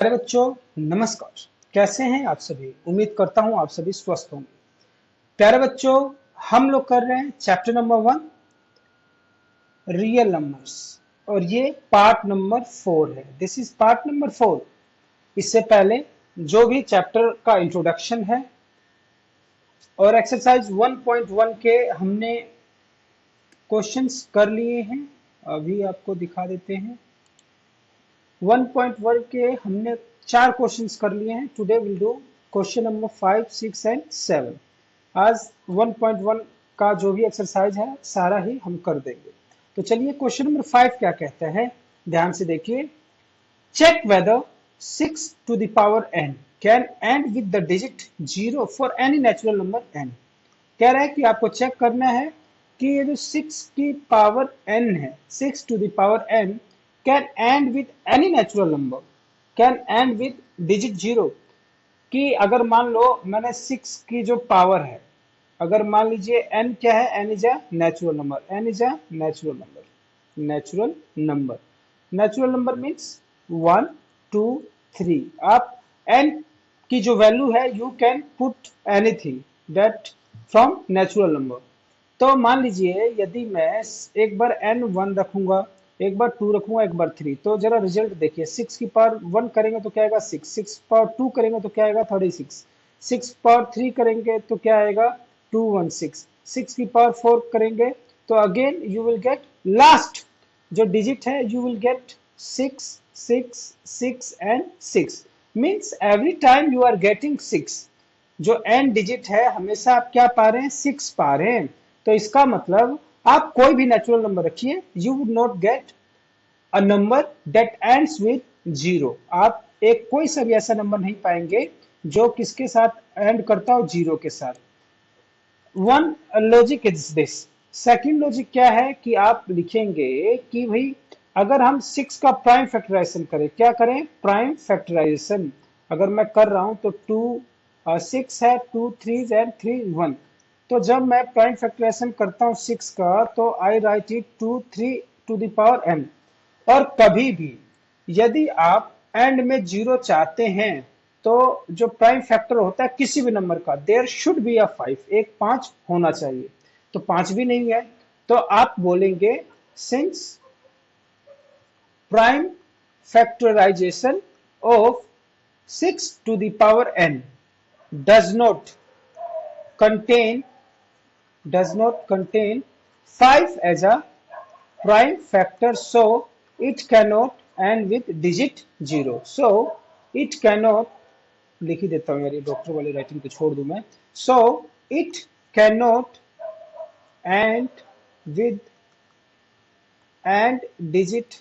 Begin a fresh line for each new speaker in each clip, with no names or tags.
प्यारे बच्चों, नमस्कार। कैसे हैं आप सभी? उम्मीद करता हूं आप सभी स्वस्थ होंगे। प्यारे बच्चों, हम लोग कर रहे हैं चैप्टर नंबर 1 रियल नंबर्स और ये पार्ट नंबर 4 है। This is part number 4। इससे पहले जो भी चैप्टर का इंट्रोडक्शन है और एक्सरसाइज 1.1 के हमने क्वेश्चंस कर लिए हैं। अभी आपको दिखा देते हैं। 1.1 के हमने 4 क्वेश्चंस कर लिए हैं। Today will do question number 5, 6 and 7। आज 1.1 का जो भी एक्सरसाइज है सारा ही हम कर देंगे। तो चलिए क्वेश्चन नंबर 5 क्या कहता है, ध्यान से देखिए। Check whether 6 to the power n can end with the digit 0 for any natural number n। कह रहा है कि आपको चेक करना है कि ये जो 6 की पावर n है, 6 to the power n can and with any natural number, can and with digit 0। कि अगर मान लो मैंने 6 की जो पावर है, अगर मान लीजिए n क्या है, n is a natural number, n is a natural number, natural number, natural number means 1 2 3। आप n की जो वैल्यू है you can put anything that from natural number. तो मान लीजिए यदि मैं एक बार n 1 रखूंगा, एक बार 2 रखूंगा, एक बार 3, तो जरा रिजल्ट देखिए। 6 की पावर 1 करेंगे तो क्या आएगा 6, 6 पावर 2 करेंगे तो क्या आएगा 36, 6 पावर 3 करेंगे तो क्या आएगा 216, 6 की पावर 4 करेंगे तो again you will get last जो डिजिट है, you will get 6 6 6 and 6। Means every time you are getting 6। जो एन डिजिट है हमेशा आप क्या पा रहे हैं, 6 पा रहे हैं। तो इसका मतलब आप कोई भी नेचुरल नंबर रखिए, you would not get a number that ends with 0। आप एक कोई सा भी ऐसा नंबर नहीं पाएंगे जो किसके साथ एंड करता हो, 0 के साथ। One logic is this. Second logic क्या है कि आप लिखेंगे कि भाई अगर हम 6 का प्राइम फैक्टराइजेशन करें, क्या करें, प्राइम फैक्टराइजेशन। अगर मैं कर रहा हूं तो 2 6 है, 2 3 एंड 3 1। तो जब मैं प्राइम फैक्टराइजेशन करता हूं 6 का तो I write it 2 3 to the power n। और कभी भी यदि आप एंड में 0 चाहते हैं तो जो प्राइम फैक्टर होता है किसी भी नंबर का, देयर शुड बी अ 5, एक 5 होना चाहिए। तो 5 भी नहीं है तो आप बोलेंगे since prime factorization of 6 to the power n does not contain does not contain 5 as a prime factor, so it cannot end with digit 0। so it cannot, लिख ही देता हूं यार, ये डॉक्टर वाली राइटिंग तो छोड़ दूं मैं। so it cannot end with and digit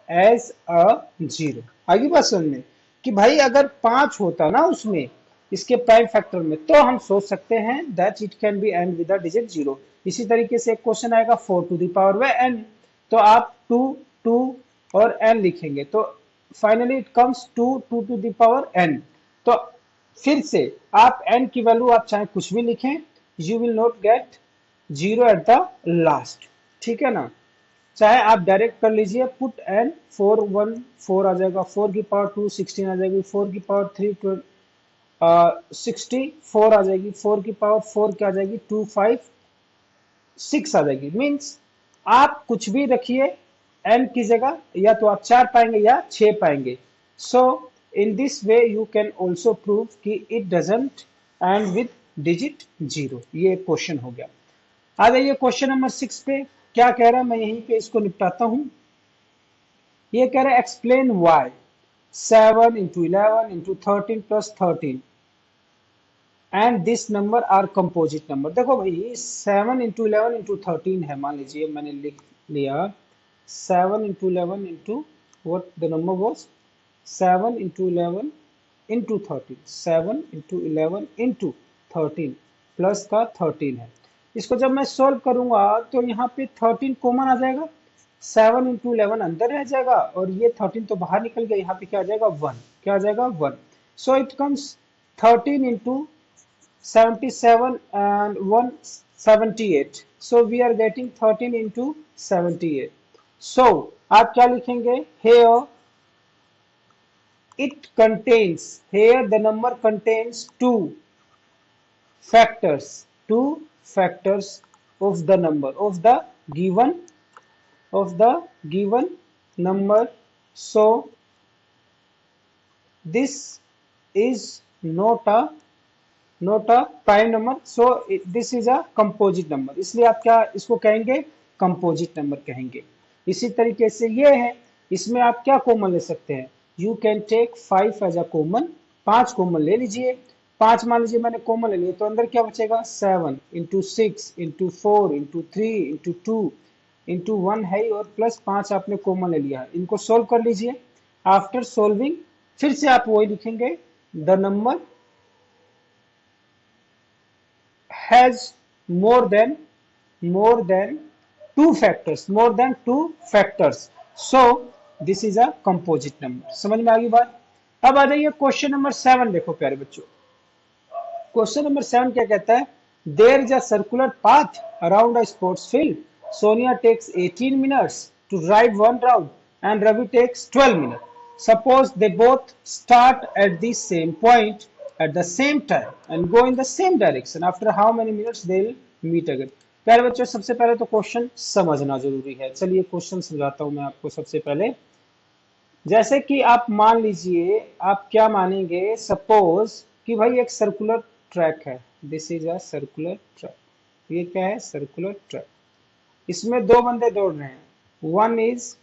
as a 0। आगे बात समझ में कि भाई अगर 5 होता ना उसमें, इसके प्राइम फैक्टर में, तो हम सोच सकते हैं that it can be and with a digit 0। इसी तरीके से एक क्वेश्चन आएगा 4 टू द पावर में n, तो आप 2 2 और n लिखेंगे तो finally it comes 2 2 to the power n। तो फिर से आप n की वैल्यू आप चाहे कुछ भी लिखें, you will not gate 0 at the last. ठीक है ना? चाहे आप डायरेक्ट कर लीजिए, पुट एन 4 1 4 आ जाएगा, 4 की पावर 2 16 आ जाएगी, 4 की पावर 3 64 आ जाएगी, 4 की पावर 4 क्या आ जाएगी 2 5 6 आ जाएगी। मीन्स आप कुछ भी रखिए एन की जगह, या तो आप 4 पाएंगे या 6 पाएंगे। So in this way you can also prove कि it doesn't end with digit 0। ये क्वेश्चन हो गया। आ जाइए क्वेश्चन नंबर 6 पे। क्या कह रहा है, मैं यहीं पे इसको निपटाता हूं। ये कह रहा है explain why 7 into 11 into 13 plus 13 and this number are composite number. देखो भाई 7 इंटू 11 इंटू 13 है, मान लीजिए मैंने लिख लिया 7 into 11 into what the number was 7 into 11 into 13, 7 into 11 into 13 plus का 13 है। इसको जब मैं सोल्व करूंगा तो यहाँ पे 13 कॉमन आ जाएगा, 7 इंटू 11 अंदर रह जाएगा और ये 13 तो बाहर निकल गया, यहाँ पे क्या आ जाएगा 1, क्या आ जाएगा 1। So it comes 13 into 77 and 1 78। so we are getting 13 into 78। so आप क्या लिखेंगे, here it contains, here the number contains two factors of the number of the given number. So this is not a prime number, so this is a composite number, इसलिए आप क्या इसको कहेंगे, composite number कहेंगे। इसी तरीके से ये है, इसमें आप क्या कॉमन ले सकते हैं, you can take 5 as a common, 5 common ले लीजिए। 5 मान लीजिए मैंने कॉमन ले लिया, तो अंदर क्या बचेगा, 7 into 6 into 4 into 3 into 2 into 1 है, और प्लस 5 आपने कॉमन ले लिया है। इनको सोल्व कर लीजिए। आफ्टर सोल्विंग फिर से आप वही लिखेंगे, the number has more than two factors, so this is a composite number। समझ में आ गई बात। अब आ जाइए क्वेश्चन नंबर 7, देखो प्यारे बच्चों, क्वेश्चन नंबर 7 क्या कहता है, there is a circular path around a sports field, Sonia takes 18 minutes to drive one round and Ravi takes 12 minutes. Suppose they both start at the same point at the same time and go in the same direction. After how many minutes they will meet again? प्यारे बच्चों, सबसे पहले तो question समझना जरूरी है। चलिए question समझाता हूं मैं आपको। सबसे पहले जैसे कि आप मान लीजिए, आप क्या मानेंगे, सपोज कि भाई एक सर्कुलर ट्रैक है, this is a circular track, ये क्या है, सर्कुलर ट्रैक। इसमें दो बंदे दौड़ रहे हैं, वन इज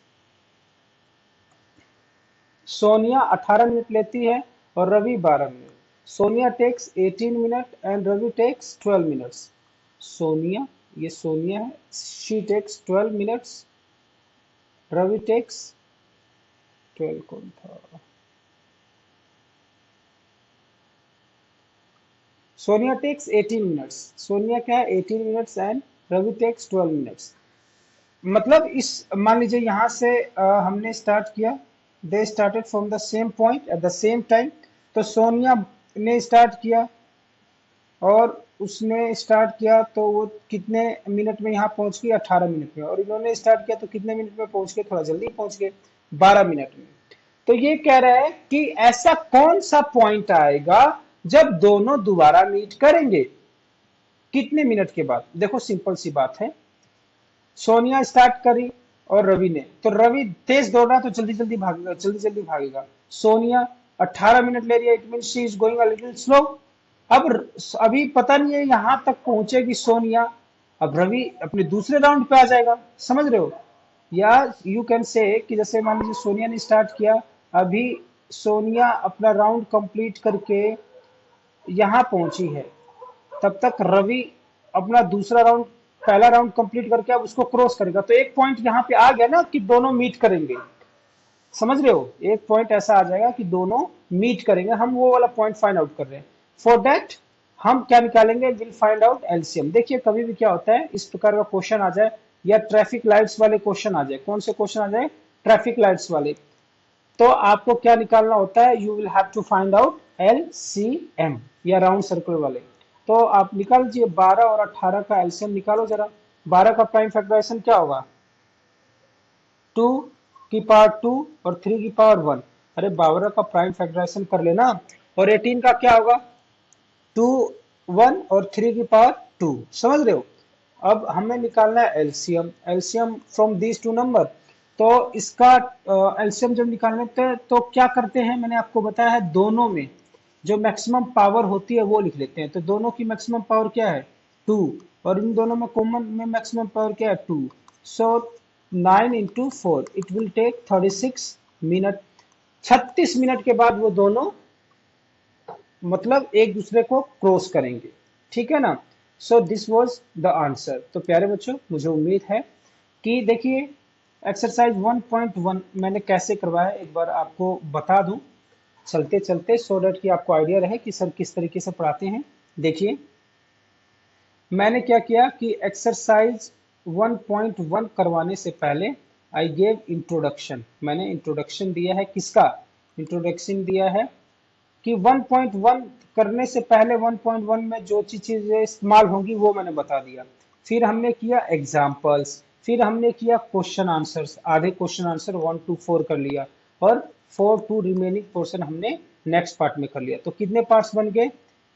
सोनिया 18 मिनट लेती है और Ravi 12 minute. Sonia takes 18 minute and Ravi takes 12 minutes. Sonia, ये सोनिया है, she takes 12 minutes, Ravi takes 12 कौन था, सोनिया टेक्स 18 मिनट्स, सोनिया क्या है 18 minutes and Ravi takes 12 minutes. मतलब इस, मान लीजिए यहां से हमने स्टार्ट किया, they started from the same point at the same time. तो सोनिया ने स्टार्ट किया और उसने स्टार्ट किया तो वो कितने मिनट में यहाँ पहुंच गई, 18 मिनट में, और इन्होंने स्टार्ट किया तो कितने मिनट में पहुंच गए, थोड़ा जल्दी पहुंच गए, 12 मिनट में। तो ये कह रहा है कि ऐसा कौन सा पॉइंट आएगा जब दोनों दोबारा मीट करेंगे, कितने मिनट के बाद। देखो सिंपल सी बात है, सोनिया स्टार्ट करी और रवि ने, तो रवि तेज दौड़ रहा तो जल्दी जल्दी भागेगा, जल्दी जल्दी भागेगा। सोनिया 18 मिनट ले रही है, it mean she is going a little slow. अब अभी पता नहीं है यहां तक पहुंचेगी सोनिया, अब रवि अपने दूसरे राउंड पे आ जाएगा, समझ रहे हो। या यू कैन से कि जैसे मान लीजिए सोनिया ने स्टार्ट किया, अभी सोनिया अपना राउंड कंप्लीट करके यहां पहुंची है, तब तक रवि अपना दूसरा राउंड, पहला राउंड कंप्लीट करके अब उसको क्रॉस करेगा, तो एक पॉइंट यहाँ पे आ गया ना कि दोनों मीट करेंगे, समझ रहे हो। एक पॉइंट ऐसा आ जाएगा कि दोनों मीट करेंगे, हम वो वाला पॉइंट फाइंड आउट कर रहे हैं। फॉर दैट हम क्या निकालेंगे, विल फाइंड आउट एलसीएम। देखिए कभी भी क्या होता है, इस प्रकार का क्वेश्चन आ जाए या ट्रैफिक लाइट्स वाले क्वेश्चन आ जाए, कौन से क्वेश्चन आ जाए, ट्रैफिक लाइट्स वाले, तो आपको क्या निकालना होता है, you will have to find out LCM, या राउंड सर्कल वाले। तो आप निकाल लीजिए 12 और 18 का एलसीएम निकालो जरा। 12 का प्राइम फैक्टराइजेशन क्या होगा, 2 की पावर 2 और 3 की पावर 1। अरे 12 का प्राइम फैक्टराइजेशन कर लेना। और 18 का क्या होगा, 2 1 और 3 की पावर 2, समझ रहे हो। अब हमें निकालना है LCM, LCM from these two number. तो इसका एलसीएम जब निकालने तो क्या करते हैं, मैंने आपको बताया है, दोनों में जो मैक्सिमम पावर होती है वो लिख लेते हैं। तो दोनों की मैक्सिमम पावर क्या है, 2, और इन दोनों में कॉमन में मैक्सिमम पावर क्या है, 2। So 9 into 4, it will take 36 minute. 36 minute के बाद वो दोनों मतलब एक दूसरे को क्रॉस करेंगे, ठीक है ना। So this was the answer. तो प्यारे बच्चों, मुझे उम्मीद है कि देखिए एक्सरसाइज 1.1 मैंने कैसे करवाया एक बार आपको बता दूं चलते चलते, सो दैट कि आपको आइडिया रहे कि सर किस तरीके से पढ़ाते हैं। देखिए मैंने क्या किया कि एक्सरसाइज 1.1 करवाने से पहले आई गेव इंट्रोडक्शन, मैंने इंट्रोडक्शन दिया है, किसका इंट्रोडक्शन दिया है कि 1.1 करने से पहले 1.1 में जो चीजें इस्तेमाल होंगी वो मैंने बता दिया। फिर हमने किया एग्जाम्पल्स, फिर हमने किया क्वेश्चन आंसर्स, आधे क्वेश्चन आंसर 1 to 4 कर लिया, और 4 2 रिमेनिंग पोर्शन हमने नेक्स्ट पार्ट में कर लिया। तो कितने पार्ट्स बन गए?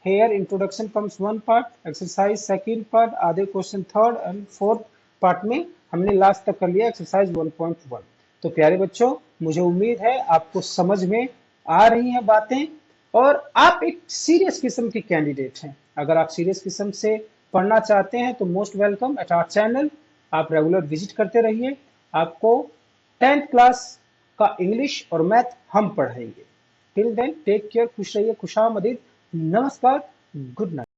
Here introduction comes 1 part, exercise second part, आधे question third and fourth part में हमने लास्ट तक कर लिया एक्सरसाइज 1.1। तो प्यारे बच्चों, मुझे उम्मीद है आपको समझ में आ रही हैं बातें और आप एक सीरियस किस्म के कैंडिडेट हैं। अगर आप सीरियस किस्म से पढ़ना चाहते हैं तो most welcome at our channel. आप रेगुलर विजिट करते रहिए। आपको 10th क्लास का इंग्लिश और मैथ हम पढ़ाएंगे। टिल देन टेक केयर, खुश रहिए, खुशामदीद, नमस्कार, गुड नाइट।